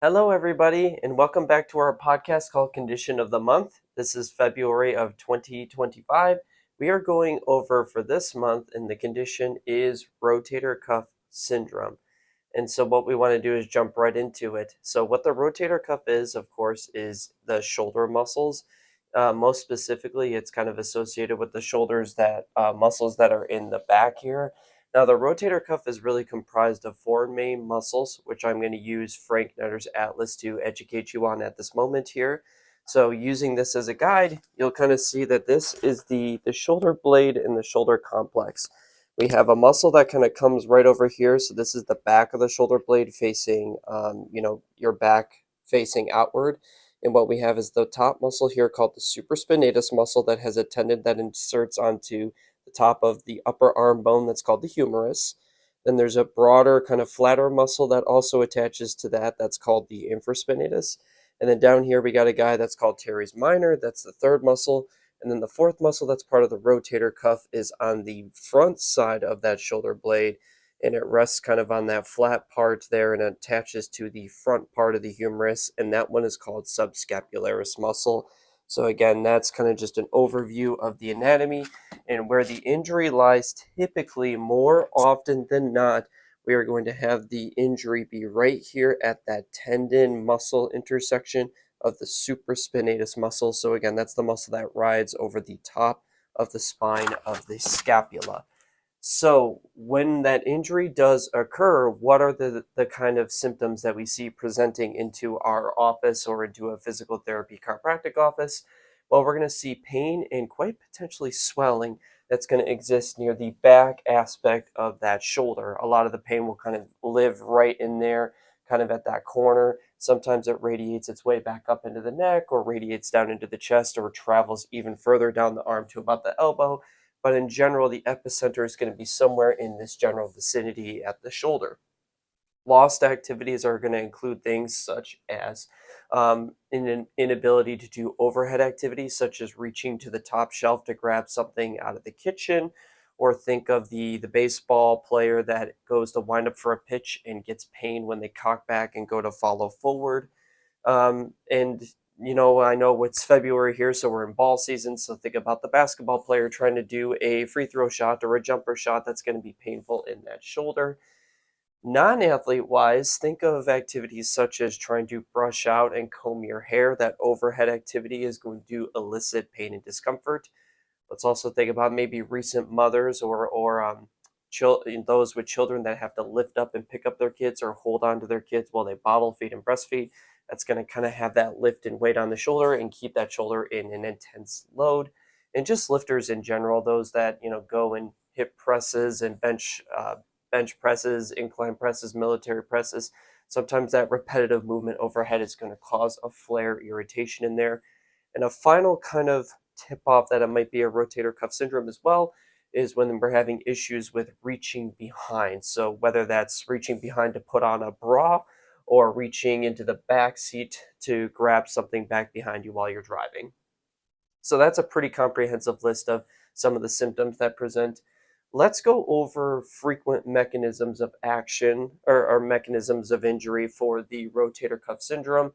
Hello, everybody, and welcome back to our podcast called Condition of the Month. This is February of 2025. We are going over for this month, and the condition is rotator cuff syndrome. And so, what we want to do is jump right into it. So, what the rotator cuff is, of course, is the shoulder muscles. Most specifically, it's kind of associated with the shoulders that muscles that are in the back here. Now, the rotator cuff is really comprised of four main muscles, which I'm going to use Frank Netter's Atlas to educate you on at this moment here. So, using this as a guide, you'll kind of see that this is the shoulder blade and the shoulder complex. We have a muscle that kind of comes right over here. So, this is the back of the shoulder blade facing, your back facing outward. And what we have is the top muscle here called the supraspinatus muscle that has a tendon that inserts onto the top of the upper arm bone that's called the humerus. Then there's a broader, kind of flatter muscle that also attaches to that. That's called the infraspinatus. And then down here we got a guy that's called teres minor. That's the third muscle. And then the fourth muscle that's part of the rotator cuff is on the front side of that shoulder blade, and it rests kind of on that flat part there and attaches to the front part of the humerus, and that one is called subscapularis muscle. So again, that's kind of just an overview of the anatomy and where the injury lies. Typically, more often than not, we are going to have the injury be right here at that tendon muscle intersection of the supraspinatus muscle. So again, that's the muscle that rides over the top of the spine of the scapula. So when that injury does occur, what are the kind of symptoms that we see presenting into our office or into a physical therapy chiropractic office? Well, we're going to see pain and quite potentially swelling that's going to exist near the back aspect of that shoulder. A lot of the pain will kind of live right in there, kind of at that corner. Sometimes it radiates its way back up into the neck or radiates down into the chest or travels even further down the arm to about the elbow. But in general, the epicenter is going to be somewhere in this general vicinity at the shoulder. Lost activities are going to include things such as an inability to do overhead activities, such as reaching to the top shelf to grab something out of the kitchen, or think of the baseball player that goes to wind up for a pitch and gets pain when they cock back and go to follow forward. And I know it's February here, so we're in ball season. So think about the basketball player trying to do a free throw shot or a jumper shot that's going to be painful in that shoulder. Non-athlete wise, think of activities such as trying to brush out and comb your hair. That overhead activity is going to elicit pain and discomfort. Let's also think about maybe recent mothers or those with children that have to lift up and pick up their kids or hold on to their kids while they bottle feed and breastfeed. That's going to kind of have that lift and weight on the shoulder and keep that shoulder in an intense load. And just lifters in general, those that go and hip presses and bench presses, incline presses, military presses. Sometimes that repetitive movement overhead is going to cause a flare irritation in there. And a final kind of tip off that it might be a rotator cuff syndrome as well is when we're having issues with reaching behind. So whether that's reaching behind to put on a bra or reaching into the back seat to grab something back behind you while you're driving. So that's a pretty comprehensive list of some of the symptoms that present. Let's go over frequent mechanisms of action or mechanisms of injury for the rotator cuff syndrome.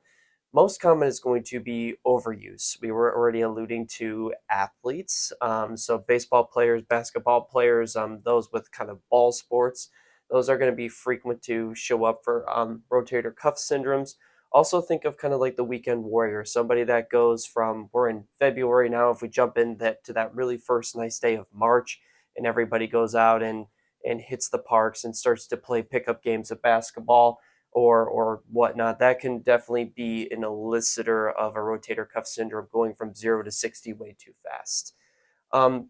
Most common is going to be overuse. We were already alluding to athletes, so baseball players, basketball players, those with kind of ball sports. Those are going to be frequent to show up for rotator cuff syndromes. Also, think of kind of like the weekend warrior, somebody that goes from, we're in February now, if we jump in that to that really first nice day of March, and everybody goes out and hits the parks and starts to play pickup games of basketball or whatnot. That can definitely be an elicitor of a rotator cuff syndrome, going from 0 to 60 way too fast.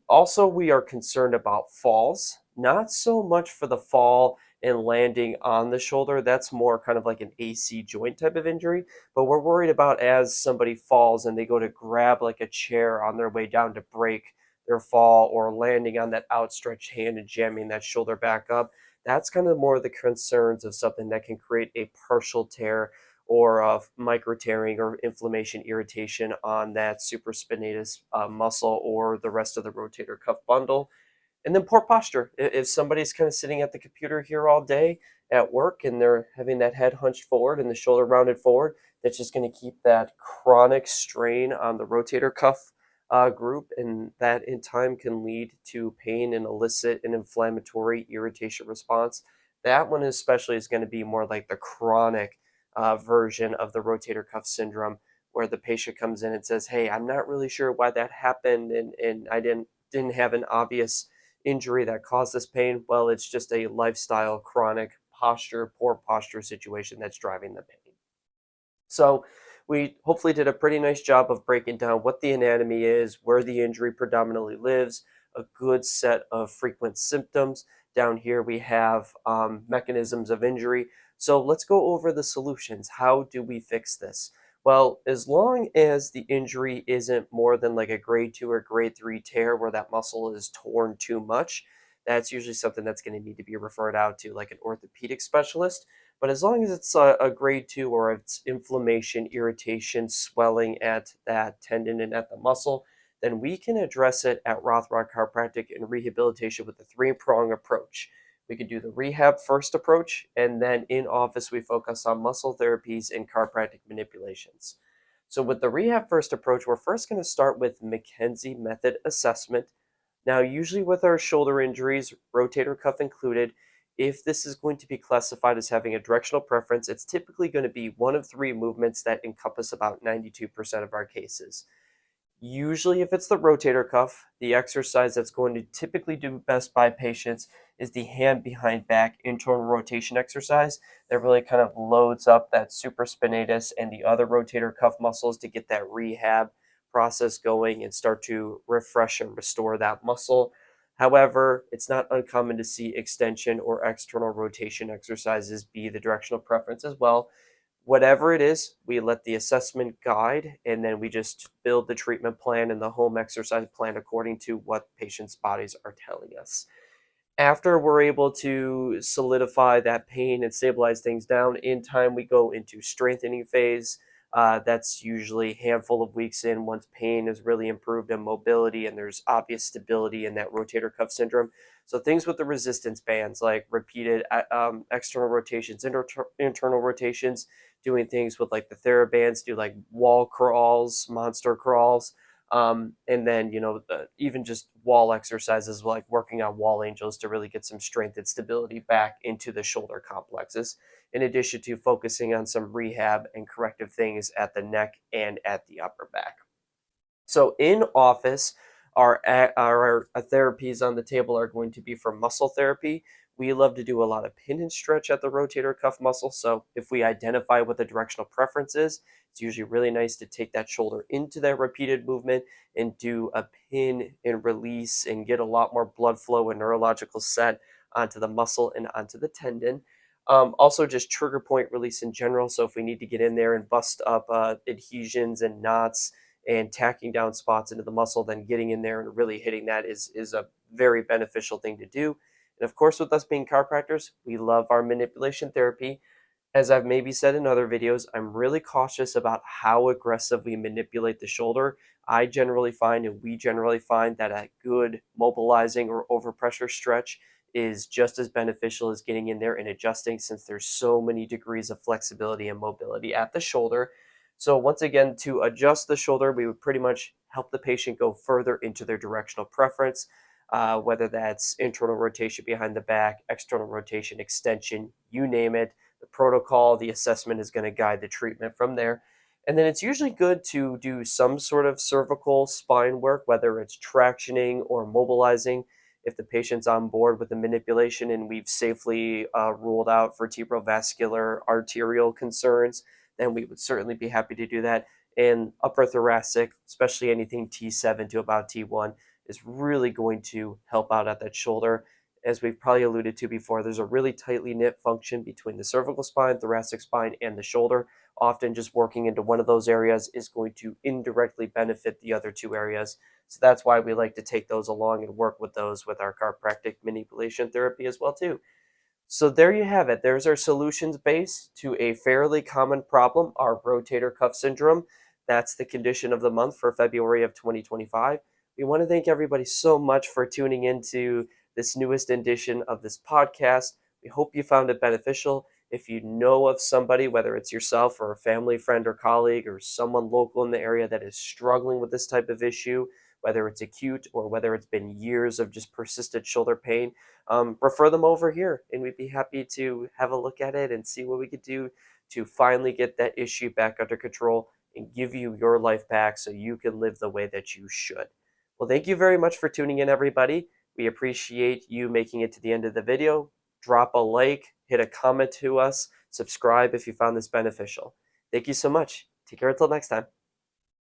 Also, we are concerned about falls, not so much for the fall and landing on the shoulder. That's more kind of like an AC joint type of injury, but we're worried about as somebody falls and they go to grab like a chair on their way down to break their fall, or landing on that outstretched hand and jamming that shoulder back up. That's kind of more the concerns of something that can create a partial tear or of micro tearing or inflammation irritation on that supraspinatus muscle or the rest of the rotator cuff bundle. And then poor posture. If somebody's kind of sitting at the computer here all day at work and they're having that head hunched forward and the shoulder rounded forward, that's just going to keep that chronic strain on the rotator cuff group, and that in time can lead to pain and elicit an inflammatory irritation response. That one especially is going to be more like the chronic version of the rotator cuff syndrome, where the patient comes in and says, "Hey, I'm not really sure why that happened, and I didn't have an obvious injury that caused this pain." Well, it's just a lifestyle, chronic poor posture situation that's driving the pain. So we hopefully did a pretty nice job of breaking down what the anatomy is, where the injury predominantly lives, a good set of frequent symptoms. Down here we have mechanisms of injury. So let's go over the solutions. How do we fix this? Well, as long as the injury isn't more than like a grade 2 or grade 3 tear where that muscle is torn too much, that's usually something that's going to need to be referred out to like an orthopedic specialist. But as long as it's a grade 2 or it's inflammation, irritation, swelling at that tendon and at the muscle, then we can address it at Rothrock Chiropractic and Rehabilitation with a three-prong approach. We could do the rehab first approach, and then in office, we focus on muscle therapies and chiropractic manipulations. So, with the rehab first approach, we're first going to start with McKenzie Method assessment. Now, usually with our shoulder injuries, rotator cuff included, if this is going to be classified as having a directional preference, it's typically going to be one of three movements that encompass about 92% of our cases. Usually, if it's the rotator cuff, the exercise that's going to typically do best by patients is the hand behind back internal rotation exercise that really kind of loads up that supraspinatus and the other rotator cuff muscles to get that rehab process going and start to refresh and restore that muscle. However, it's not uncommon to see extension or external rotation exercises be the directional preference as well. Whatever it is, we let the assessment guide, and then we just build the treatment plan and the home exercise plan according to what patients' bodies are telling us. After we're able to solidify that pain and stabilize things down, in time we go into strengthening phase. That's usually a handful of weeks in once pain is really improved and mobility and there's obvious stability in that rotator cuff syndrome. So things with the resistance bands like repeated external rotations, internal rotations, doing things with like the therabands, do like wall crawls, monster crawls, and then, even just wall exercises like working on wall angels to really get some strength and stability back into the shoulder complexes, in addition to focusing on some rehab and corrective things at the neck and at the upper back. So in office, our therapies on the table are going to be for muscle therapy. We love to do a lot of pin and stretch at the rotator cuff muscle. So if we identify what the directional preference is, it's usually really nice to take that shoulder into that repeated movement and do a pin and release and get a lot more blood flow and neurological set onto the muscle and onto the tendon. Also, just trigger point release in general. So if we need to get in there and bust up adhesions and knots and tacking down spots into the muscle, then getting in there and really hitting that is a very beneficial thing to do. And of course, with us being chiropractors, we love our manipulation therapy. As I've maybe said in other videos, I'm really cautious about how aggressive we manipulate the shoulder. I generally find, and we generally find, that a good mobilizing or overpressure stretch is just as beneficial as getting in there and adjusting, since there's so many degrees of flexibility and mobility at the shoulder. So once again, to adjust the shoulder, we would pretty much help the patient go further into their directional preference, whether that's internal rotation behind the back, external rotation, extension, you name it. The protocol, the assessment is going to guide the treatment from there. And then it's usually good to do some sort of cervical spine work, whether it's tractioning or mobilizing. If the patient's on board with the manipulation and we've safely ruled out vertebrovascular arterial concerns, then we would certainly be happy to do that. And upper thoracic, especially anything T7 to about T1, is really going to help out at that shoulder. As we've probably alluded to before, there's a really tightly knit function between the cervical spine, thoracic spine, and the shoulder. Often just working into one of those areas is going to indirectly benefit the other two areas. So that's why we like to take those along and work with those with our chiropractic manipulation therapy as well too. So there you have it. There's our solutions base to a fairly common problem, our rotator cuff syndrome. That's the condition of the month for February of 2025. We want to thank everybody so much for tuning into this newest edition of this podcast. We hope you found it beneficial. If you know of somebody, whether it's yourself or a family, friend, or colleague, or someone local in the area that is struggling with this type of issue, whether it's acute or whether it's been years of just persistent shoulder pain, refer them over here, and we'd be happy to have a look at it and see what we could do to finally get that issue back under control and give you your life back so you can live the way that you should. Well, thank you very much for tuning in, everybody. We appreciate you making it to the end of the video. Drop a like, hit a comment to us, subscribe if you found this beneficial. Thank you so much. Take care until next time.